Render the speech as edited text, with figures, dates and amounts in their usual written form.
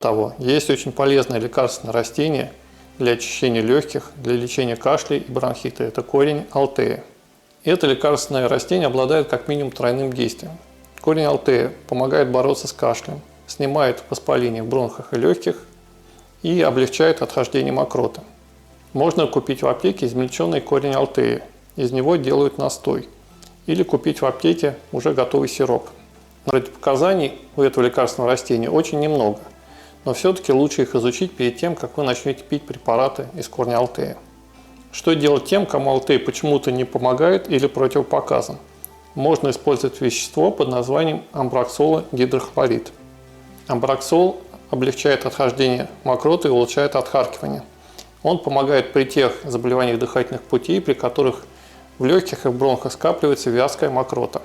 того, есть очень полезное лекарственное растение для очищения легких, для лечения кашля и бронхита. Это корень алтея. Это лекарственное растение обладает как минимум тройным действием. Корень алтея помогает бороться с кашлем, снимает воспаление в бронхах и легких и облегчает отхождение мокроты. Можно купить в аптеке измельченный корень алтея. Из него делают настой. Или купить в аптеке уже готовый сироп. Противопоказаний у этого лекарственного растения очень немного. Но все-таки лучше их изучить перед тем, как вы начнете пить препараты из корня алтея. Что делать тем, кому алтей почему-то не помогает или противопоказан? Можно использовать вещество под названием амброксологидрохлорид. Амброксол облегчает отхождение мокроты и улучшает отхаркивание. Он помогает при тех заболеваниях дыхательных путей, при которых в легких и в бронхах скапливается вязкая мокрота.